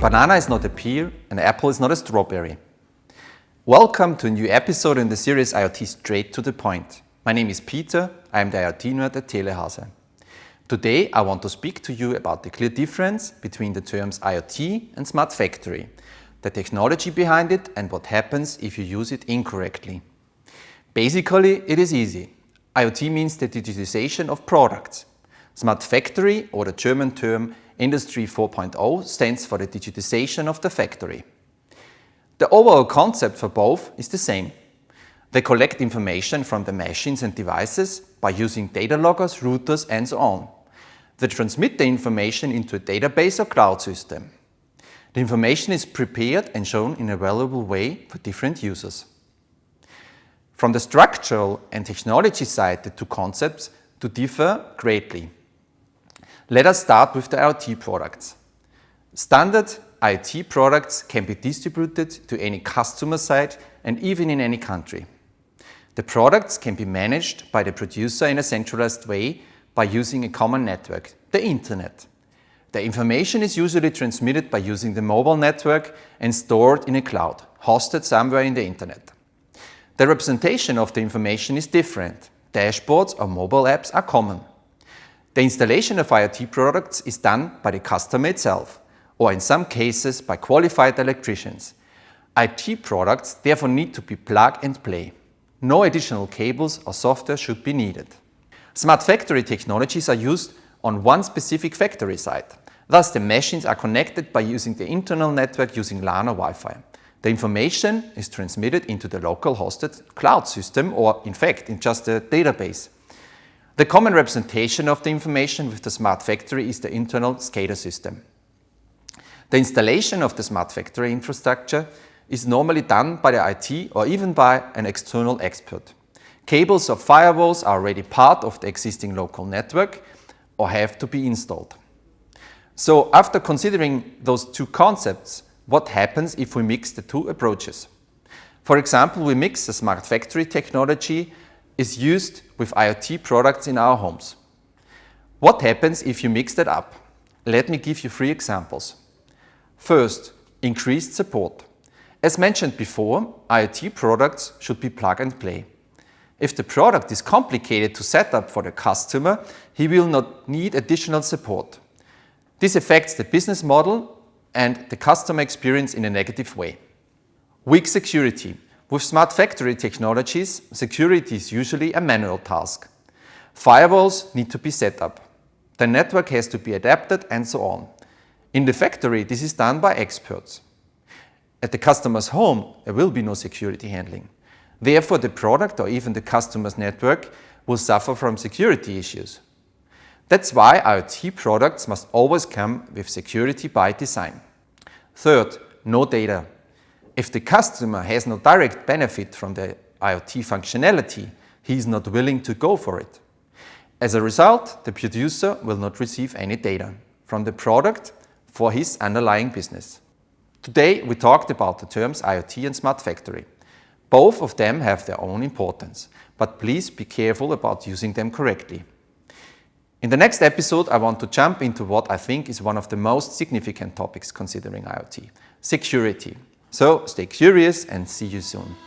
banana is not a pear, an apple is not a strawberry. Welcome to a new episode in the series IoT Straight to the Point. My name is Peter, I am the IoT nerd at Telehase. Today I want to speak to you about the clear difference between the terms IoT and Smart Factory, the technology behind it and what happens if you use it incorrectly. Basically, it is easy. IoT means the digitization of products. Smart Factory, or the German term Industry 4.0, stands for the digitization of the factory. The overall concept for both is the same. They collect information from the machines and devices by using data loggers, routers and so on. They transmit the information into a database or cloud system. The information is prepared and shown in a valuable way for different users. From the structural and technology side, the two concepts do differ greatly. Let us start with the IoT products. Standard IoT products can be distributed to any customer site and even in any country. The products can be managed by the producer in a centralized way by using a common network, the Internet. The information is usually transmitted by using the mobile network and stored in a cloud, hosted somewhere in the Internet. The representation of the information is different. Dashboards or mobile apps are common. The installation of IoT products is done by the customer itself, or in some cases by qualified electricians. IoT products therefore need to be plug and play. No additional cables or software should be needed. Smart factory technologies are used on one specific factory site. Thus, the machines are connected by using the internal network using LAN or Wi-Fi. The information is transmitted into the local hosted cloud system, or in fact, in just a database. The common representation of the information with the smart factory is the internal SCADA system. The installation of the smart factory infrastructure is normally done by the IT or even by an external expert. Cables or firewalls are already part of the existing local network or have to be installed. So after considering those two concepts, what happens if we mix the two approaches? For example, we mix the smart factory technology is used with IoT products in our homes. What happens if you mix that up? Let me give you 3 examples. First, increased support. As mentioned before, IoT products should be plug and play. If the product is complicated to set up for the customer, he will not need additional support. This affects the business model and the customer experience in a negative way. Weak security. With smart factory technologies, security is usually a manual task. Firewalls need to be set up. The network has to be adapted and so on. In the factory, this is done by experts. At the customer's home, there will be no security handling. Therefore, the product or even the customer's network will suffer from security issues. That's why IoT products must always come with security by design. Third, no data. If the customer has no direct benefit from the IoT functionality, he is not willing to go for it. As a result, the producer will not receive any data from the product for his underlying business. Today we talked about the terms IoT and Smart Factory. Both of them have their own importance, but please be careful about using them correctly. In the next episode, I want to jump into what I think is one of the most significant topics considering IoT: security. So stay curious and see you soon.